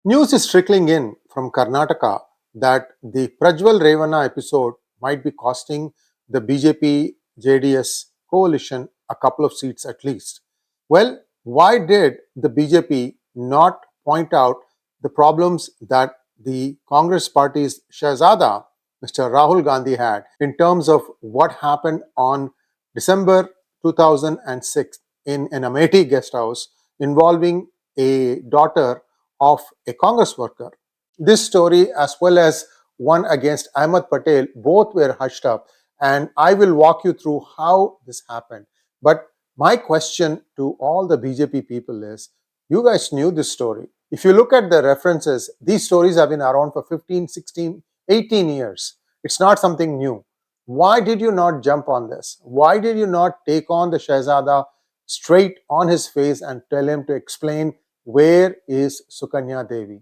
News is trickling in from Karnataka that the Prajwal Revanna episode might be costing the BJP-JDS coalition a couple of seats at least. Well, why did the BJP not point out the problems that the Congress party's Shahzada, Mr. Rahul Gandhi, had in terms of what happened on December 2006 in an Amethi guest house involving a daughter of a Congress worker? This story, as well as one against Ahmed Patel, both were hushed up, and I will walk you through how this happened. But my question to all the BJP people is, you guys knew this story. If you look at the references, these stories have been around for 15, 16, 18 years. It's not something new. Why did you not jump on this? Why did you not take on the Shahzada straight on his face and tell him to explain where is Sukanya Devi?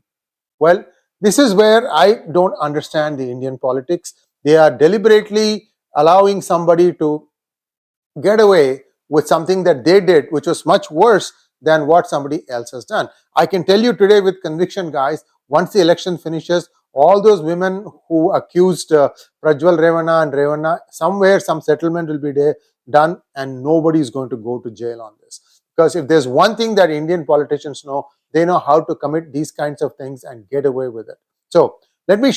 Well, this is where I don't understand the Indian politics. They are deliberately allowing somebody to get away with something that they did, which was much worse than what somebody else has done. I can tell you today with conviction, guys, once the election finishes, all those women who accused Prajwal Revanna and Revanna, somewhere some settlement will be done and nobody is going to go to jail on this. Because if there's one thing that Indian politicians know, they know how to commit these kinds of things and get away with it. So let me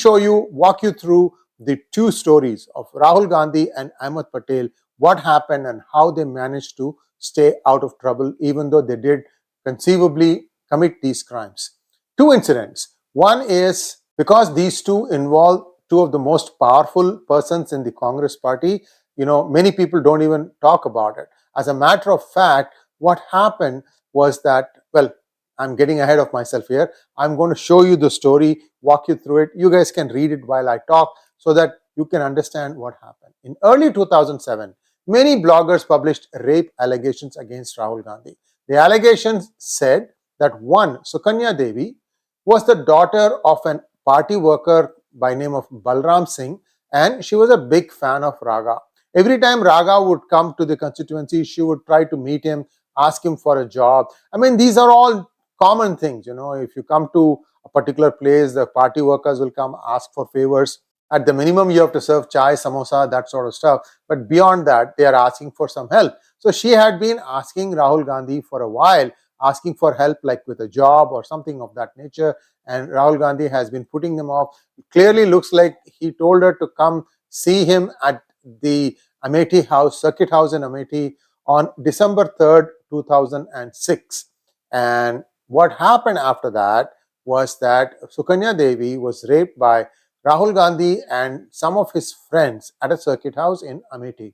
walk you through the two stories of Rahul Gandhi and Ahmed Patel, what happened and how they managed to stay out of trouble, even though they did conceivably commit these crimes. Two incidents. One is because these two involve two of the most powerful persons in the Congress party, many people don't even talk about it. As a matter of fact, what happened was that, well, I'm getting ahead of myself here. I'm going to show you the story, walk you through it. You guys can read it while I talk so that you can understand what happened. In early 2007, many bloggers published rape allegations against Rahul Gandhi. The allegations said that one, Sukanya Devi, was the daughter of an party worker by name of Balram Singh, and she was a big fan of RaGa. Every time RaGa would come to the constituency, she would try to meet him, ask him for a job. I mean, these are all common things. If you come to a particular place, the party workers will come ask for favors. At the minimum, you have to serve chai, samosa, that sort of stuff. But beyond that, they are asking for some help. So she had been asking Rahul Gandhi for a while, asking for help like with a job or something of that nature. And Rahul Gandhi has been putting them off. It clearly looks like he told her to come see him at the Amethi house, circuit house in Amethi on December 3rd, 2006. And what happened after that was that Sukanya Devi was raped by Rahul Gandhi and some of his friends at a circuit house in Amethi.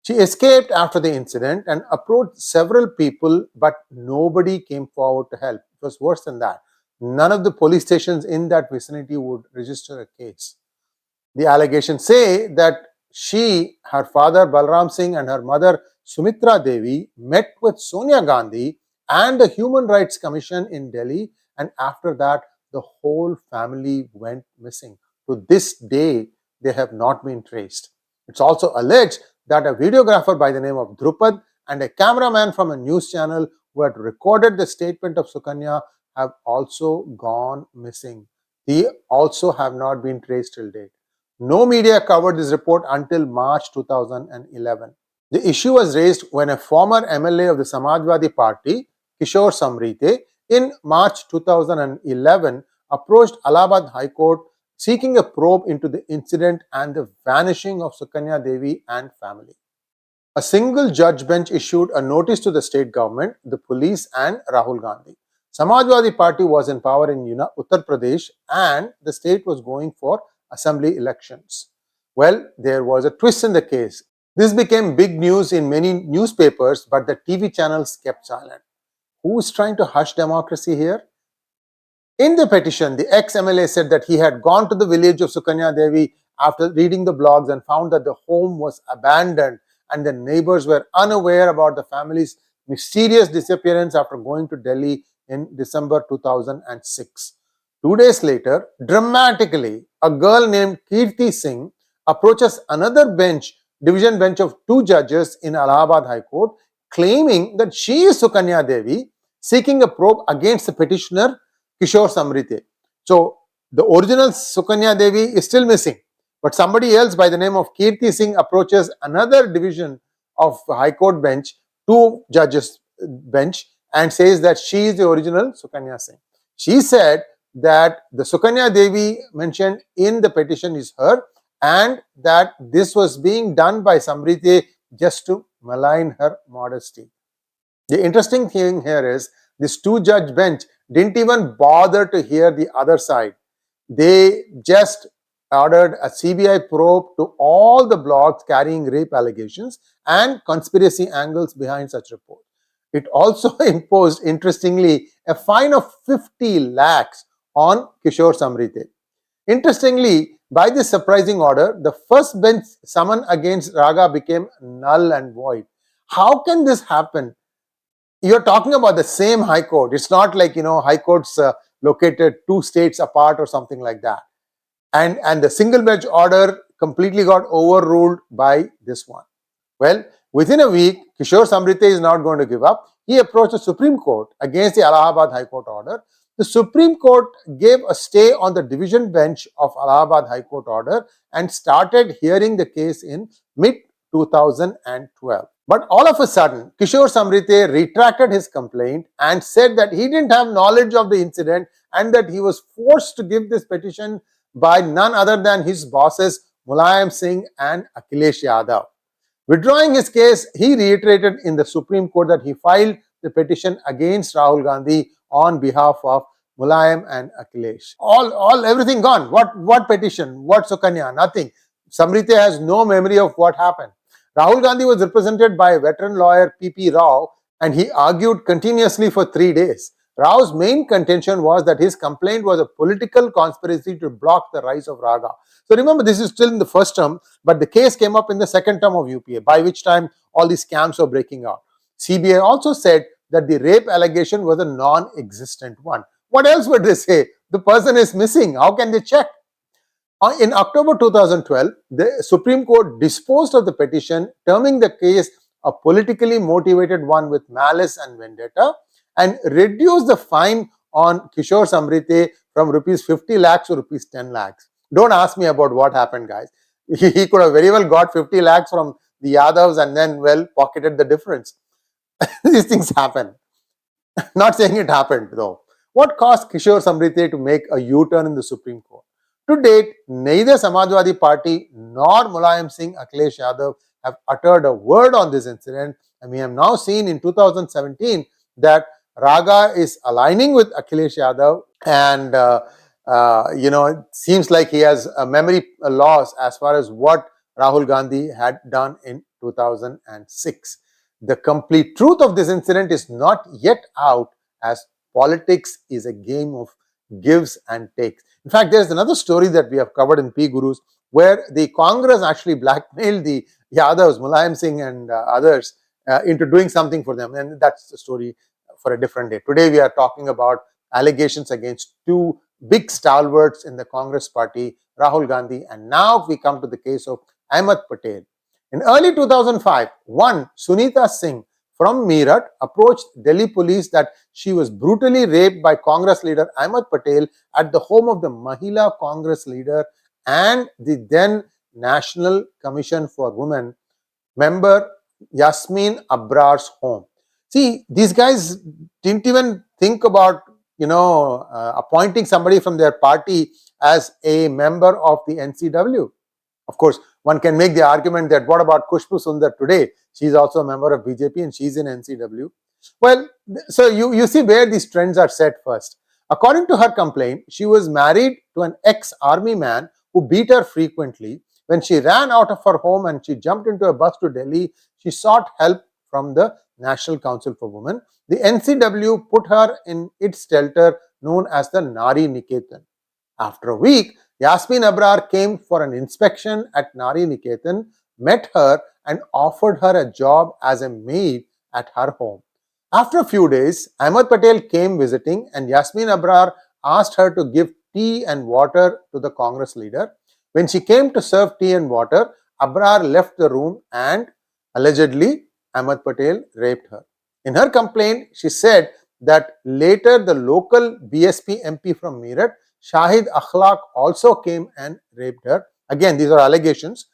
She escaped after the incident and approached several people, but nobody came forward to help. It was worse than that. None of the police stations in that vicinity would register a case. The allegations say that she, her father Balram Singh and her mother Sumitra Devi met with Sonia Gandhi and the Human Rights Commission in Delhi, and after that the whole family went missing. To this day, they have not been traced. It's also alleged that a videographer by the name of 𝗤𝙑 and a cameraman from a news channel who had recorded the statement of Sukanya have also gone missing. They also have not been traced till date. No media covered this report until March 2011. The issue was raised when a former MLA of the Samajwadi Party, 𝗤𝙧 𝗎𝘆, in March 2011 approached Allahabad High Court seeking a probe into the incident and the vanishing of Sukanya Devi and family. A single judge bench issued a notice to the state government, the police and Rahul Gandhi. Samajwadi Party was in power in Uttar Pradesh and the state was going for assembly elections. Well, there was a twist in the case. This became big news in many newspapers, but the TV channels kept silent. Who is trying to hush democracy here? In the petition, the ex-MLA said that he had gone to the village of Sukanya Devi after reading the blogs and found that the home was abandoned and the neighbors were unaware about the family's mysterious disappearance after going to Delhi in December 2006. 2 days later, dramatically, a girl named Kirti Singh approaches another division bench of 2 judges in Allahabad High Court, claiming that she is Sukanya Devi, seeking a probe against the petitioner 𝗤𝙯𝘀𝗻. So the original Sukanya Devi is still missing, but somebody else by the name of Kirti Singh approaches another division of High Court bench, 2 judges bench, and says that she is the original Sukanya Singh. She said that the Sukanya Devi mentioned in the petition is her, and that this was being done by Samriti just to malign her modesty. The interesting thing here is this 2-judge bench didn't even bother to hear the other side. They just ordered a CBI probe to all the blogs carrying rape allegations and conspiracy angles behind such report. It also imposed, interestingly, a fine of 50 lakhs on 𝗤𝙯𝘀𝗻. Interestingly, by this surprising order, the first bench summon against RaGa became null and void. How can this happen? You're talking about the same High Court. It's not like, High Courts located 2 states apart or something like that. And the single bench order completely got overruled by this one. Well, within a week, 𝗤𝙯𝘻𝗻 is not going to give up. He approached the Supreme Court against the Allahabad High Court order. The Supreme Court gave a stay on the division bench of Allahabad High Court order and started hearing the case in mid-2012. But all of a sudden, 𝗤𝙯𝘻𝗻 retracted his complaint and said that he didn't have knowledge of the incident and that he was forced to give this petition by none other than his bosses Mulayam Singh and Akhilesh Yadav. Withdrawing his case, he reiterated in the Supreme Court that he filed the petition against Rahul Gandhi on behalf of Mulayam and Akhilesh. Everything gone. What petition? What Sukanya? Nothing. Samriti has no memory of what happened. Rahul Gandhi was represented by a veteran lawyer P.P. Rao, and he argued continuously for 3 days. Rao's main contention was that his complaint was a political conspiracy to block the rise of RaGa. So remember, this is still in the first term, but the case came up in the second term of UPA, by which time all these scams were breaking out. CBI also said that the rape allegation was a non-existent one. What else would they say? The person is missing. How can they check? In October 2012, the Supreme Court disposed of the petition, terming the case a politically motivated one with malice and vendetta, and reduced the fine on 𝗤𝙯𝘻𝗻 from rupees 50 lakhs to rupees 10 lakhs. Don't ask me about what happened, guys. He could have very well got 50 lakhs from the Yadavs and then, pocketed the difference. These things happen. Not saying it happened, though. What caused 𝗤𝙯𝘻𝗻 to make a U-turn in the Supreme Court? To date, neither Samajwadi Party nor Mulayam Singh, Akhilesh Yadav have uttered a word on this incident, and we have now seen in 2017 that RaGa is aligning with Akhilesh Yadav, and it seems like he has a memory loss as far as what Rahul Gandhi had done in 2006. The complete truth of this incident is not yet out, as politics is a game of gives and takes. In fact, there is another story that we have covered in P Gurus, where the Congress actually blackmailed the Yadavs, Mulayam Singh and others, into doing something for them, and that's the story for a different day. Today we are talking about allegations against 2 big stalwarts in the Congress party, Rahul Gandhi, and now we come to the case of Ahmed Patel. In early 2005, one Sunita Singh from Meerut approached Delhi police that she was brutally raped by Congress leader Ahmed Patel at the home of the Mahila Congress leader and the then National Commission for Women member Yasmin Abrar's home. See, these guys didn't even think about, appointing somebody from their party as a member of the NCW. Of course, one can make the argument that what about Khushbu Sundar today? She's also a member of BJP and she's in NCW. Well, so you see where these trends are set first. According to her complaint, she was married to an ex-army man who beat her frequently. When she ran out of her home and she jumped into a bus to Delhi, she sought help from the National Council for Women. The NCW put her in its shelter known as the Nari Niketan. After a week, Yasmin Abrar came for an inspection at Nari Niketan, met her and offered her a job as a maid at her home. After a few days, Ahmed Patel came visiting and Yasmin Abrar asked her to give tea and water to the Congress leader. When she came to serve tea and water, Abrar left the room and allegedly Ahmed Patel raped her. In her complaint, she said that later the local BSP MP from Meerut, Shahid Akhlaq, also came and raped her. Again, these are allegations.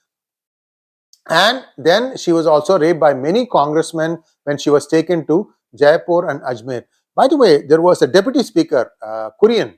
And then she was also raped by many congressmen when she was taken to Jaipur and Ajmer. By the way, there was a deputy speaker, Kurian.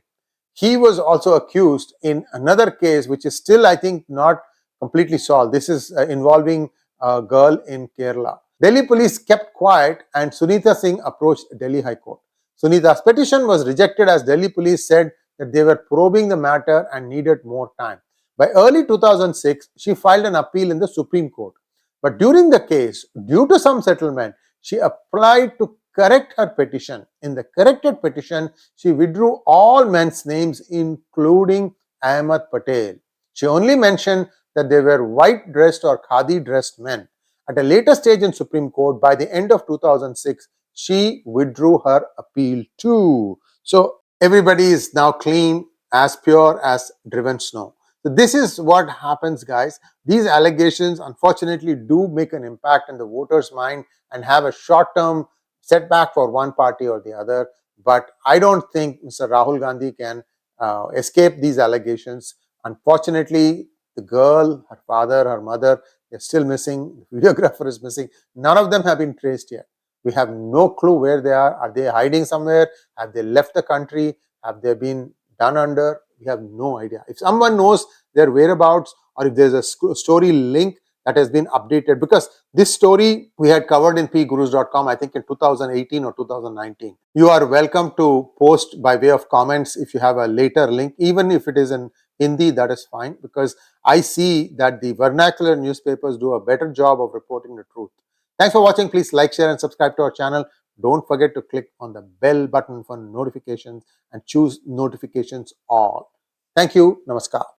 He was also accused in another case, which is still, I think, not completely solved. This is involving a girl in Kerala. Delhi police kept quiet and Sunita Singh approached Delhi High Court. Sunita's petition was rejected as Delhi police said that they were probing the matter and needed more time. By early 2006, she filed an appeal in the Supreme Court. But during the case, due to some settlement, she applied to correct her petition. In the corrected petition, she withdrew all men's names, including Ahmed Patel. She only mentioned that they were white-dressed or khadi-dressed men. At a later stage in Supreme Court, by the end of 2006, she withdrew her appeal too. So everybody is now clean, as pure as driven snow. So this is what happens, guys. These allegations, unfortunately, do make an impact in the voters' mind and have a short-term setback for one party or the other. But I don't think Mr. Rahul Gandhi can escape these allegations. Unfortunately, the girl, her father, her mother, they're still missing. The videographer is missing. None of them have been traced yet. We have no clue where they are. Are they hiding somewhere? Have they left the country? Have they been done under? We have no idea. If someone knows their whereabouts, or if there's a story link that has been updated, because this story we had covered in 𝗣𝗚𝗃𝗍.com, I think in 2018 or 2019. You are welcome to post by way of comments if you have a later link, even if it is in Hindi, that is fine, because I see that the vernacular newspapers do a better job of reporting the truth. Thanks for watching. Please like, share and subscribe to our channel. Don't forget to click on the bell button for notifications and choose notifications all. Thank you. Namaskar.